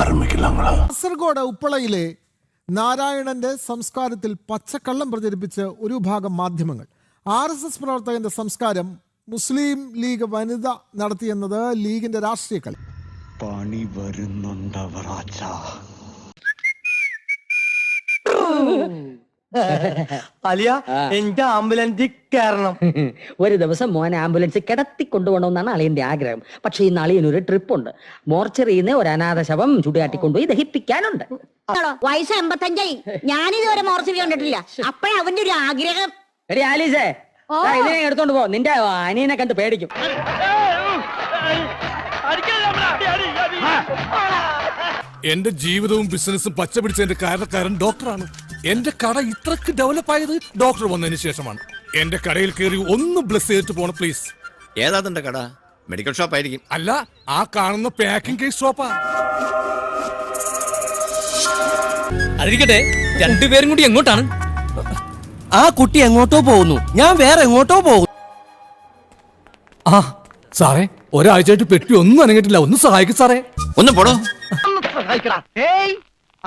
കാസർഗോഡ് ഉപ്പളയിലെ നാരായണന്റെ സംസ്കാരത്തിൽ പച്ചക്കള്ളം പ്രചരിപ്പിച്ച് ഒരു വിഭാഗം മാധ്യമങ്ങൾ. RSS പ്രവർത്തകന്റെ സംസ്കാരം മുസ്ലിം ലീഗ് വനിത നടത്തിയെന്നത് ലീഗിന്റെ രാഷ്ട്രീയ കളി. പണി വരുന്നുണ്ടവറാച്ച. അലിയ എന്റെ ആംബുലൻസിൽ കയറണം. ഒരു ദിവസം മോനെ ആംബുലൻസ് കിടത്തി കൊണ്ടുപോകണമെന്നാണ് അളിയന്റെ ആഗ്രഹം. പക്ഷെ ഇന്ന് അളിയനൊരു ട്രിപ്പ് ഉണ്ട്. മോർച്ചറിന്ന് ഒരു അനാഥ ശവം ചുടുകാട്ടിക്കൊണ്ടുപോയി ദഹിപ്പിക്കാനുണ്ട്. വയസ്സ് 85. ഞാനിതുവരെ മോർച്ചറി കണ്ടിട്ടില്ല. അപ്പഴ അവന്റെ ഒരു ആഗ്രഹം. എടി ആലീസേ, ഇതിനെ എടുത്തോണ്ട് പോ. നിന്റെ അനിയനെ കണ്ട് പേടിക്കും. എന്റെ ജീവിതവും ബിസിനസ്സും പച്ച പിടിച്ചതിന്റെ കാരണക്കാരൻ ഡോക്ടറാണ്. എന്റെ കട ഇത്രക്ക് ഡെവലപ്പ് ആയത് ഡോക്ടർ വന്നതിന് ശേഷമാണ്. എന്റെ കടയിൽ കയറി ഒന്ന് ബ്ലസ് ചെയ്തിട്ട് പോണം പ്ലീസ്. ഏതാ തന്റെ കട? മെഡിക്കൽ ഷോപ്പ് ആയിരിക്കും. അല്ല, ആ കാണുന്ന പാക്കിംഗ് കേസ് ഷോപ്പാ. അതിരിക്കട്ടെ, രണ്ടുപേരും കൂടി എങ്ങോട്ടാണ്? ആ കുട്ടി എങ്ങോട്ടോ പോകുന്നു, ഞാൻ വേറെ എങ്ങോട്ടോ പോകുന്നു. ആ സാറേ, ഒരാഴ്ചയായിട്ട് പെട്ടി ഒന്നും അനങ്ങിട്ടില്ല. ഒന്ന് സഹായിക്കും സാറേ. ഒന്ന് പോടോ. ഏയ്,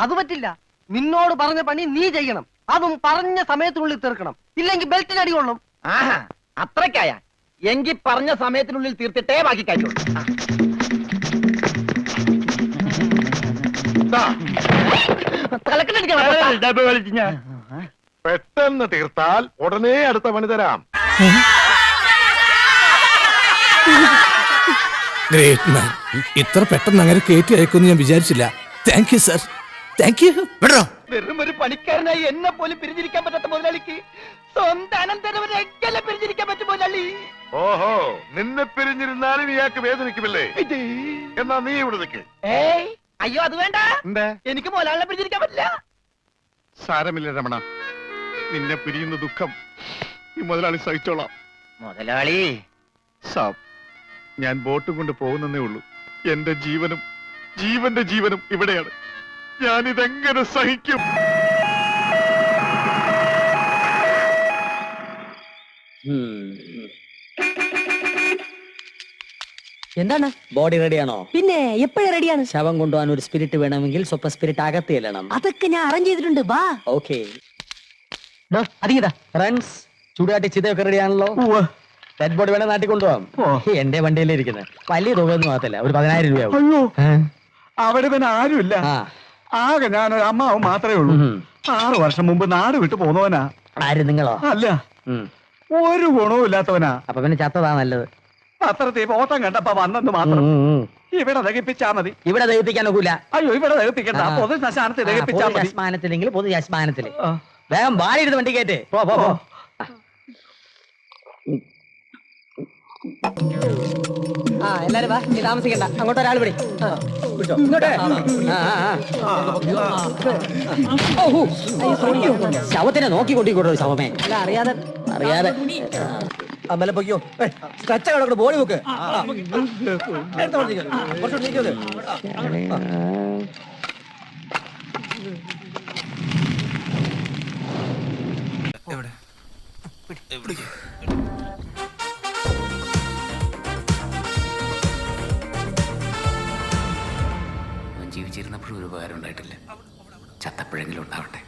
അത് പറ്റില്ല. നിന്നോട് പറഞ്ഞ പണി നീ ചെയ്യണം. അതും പറഞ്ഞ സമയത്തിനുള്ളിൽ തീർക്കണം. ഇല്ലെങ്കിൽ ബെൽറ്റിന് അടി കൊള്ളും. ആഹാ, അത്രക്കായ എങ്കിൽ പറഞ്ഞ സമയത്തിനുള്ളിൽ തീർത്തിട്ടേ ബാക്കി കഴിയുള്ളൂ. പെട്ടെന്ന് തീർത്താൽ ഉടനെ അടുത്ത പണി തരാം. ഗ്രേറ്റ് മാൻ. ഇത്ര പെട്ടെന്ന് അങ്ങനെ കയറ്റി അയക്കുമെന്ന് ഞാൻ വിചാരിച്ചില്ല. Thank you sir, thank you. വെറും ഒരു പണിക്കാരനായി എന്നെ പോലും പിരിഞ്ഞിരിക്കാൻ പറ്റാത്ത മുതലാളിക്ക് സ്വന്തം അനന്തരവരെ പിരിഞ്ഞിരിക്കാൻ പറ്റും മുതലാളി. ഓഹോ, നിന്നെ പിരിഞ്ഞിരുന്നാലും ഇയാൾക്ക് വേദനിക്കുമല്ലേ? എന്നാ നീ ഇവിടെ നിൽക്ക്. ഏയ് അയ്യോ, അത് വേണ്ട. എനിക്ക് മുതലാളിനെ പിരിഞ്ഞിരിക്കാൻ പറ്റില്ല. സാരമില്ല രമണ, നിന്നെ പിരിയുന്ന ദുഃഖം ഈ മുതലാളി സഹിച്ചോളാം. മുതലാളി സാബ്, ഞാൻ ബോട്ടും കൊണ്ട് പോകുന്നേ ഉള്ളൂ. എന്റെ ജീവനും ജീവന്റെ ജീവനും ഇവിടെയാണ്. ഞാനിതെങ്ങനെ സഹിക്കും? എന്താണ്? ബോഡി റെഡിയാണോ? പിന്നെ എപ്പോഴും റെഡിയാണ്. ശവം കൊണ്ടുപോകാൻ ഒരു സ്പിരിറ്റ് വേണമെങ്കിൽ സ്വപ്പ സ്പിരിറ്റ് അകത്ത് ചെല്ലണം. അതൊക്കെ ഞാൻ അറേഞ്ച് ചെയ്തിട്ടുണ്ട്. വാ. ഓക്കെ ഫ്രണ്ട്സ്, ചൂടുകാട്ടി ചിതയൊക്കെ റെഡിയാണല്ലോ. ഡെഡ് ബോഡി വേണം നാട്ടിൽ കൊണ്ടുപോകാം. എന്റെ വണ്ടിയിലേ ഇരിക്കുന്നത്. വലിയ തുക ഒന്നും ആകത്തില്ല, ഒരു 10,000 രൂപയാവും. അവിടെ പിന്നെ ആരുമില്ല. ആകെ ഞാനൊരു അമ്മാവ് മാത്രമേ ഉള്ളൂ. 6 വർഷം മുമ്പ് നാട് വിട്ടു പോന്നവനാ. ആര്, നിങ്ങളോ? അല്ല, ഒരു ഗുണവും ഇല്ലാത്തവനാ. അപ്പൊ പിന്നെ ചത്തതാ നല്ലത്. പത്രത്തിൽ ഫോട്ടം കണ്ടപ്പോ വന്നെന്ന് മാത്രം. ഇവിടെ ദഹിപ്പിച്ചാ മതി. ഇവിടെ ദഹിപ്പിക്കാൻ ഒക്കില്ല. അയ്യോ, ഇവിടെ ദഹിപ്പിക്കണ്ട. പൊതു ശ്മശാനത്തിൽ ദഹിപ്പിച്ചാ മതി. ശ്മശാനത്തിലെങ്കിൽ പൊതു ശ്മശാനത്തില്. വേഗം വാടിയിരുന്ന് വണ്ടി കയറ്റേ. പോ. എല്ലാരും വാ, നീ താമസിക്കണ്ട. അങ്ങോട്ട് ഒരാൾ വിളി. ശവത്തിനെ നോക്കി കൊണ്ടിക്കോട്ടോ ശവമേ. അറിയാതെ അമ്മലെ പൊയ്യോ. സ്ട്രെച്ചർ ബോഡി വെക്ക്. ജീവിച്ചിരുന്നപ്പോഴും ഒരു ഉപകാരം ഉണ്ടായിട്ടില്ല. ചത്തപ്പോഴെങ്കിലും ഉണ്ടാവട്ടെ.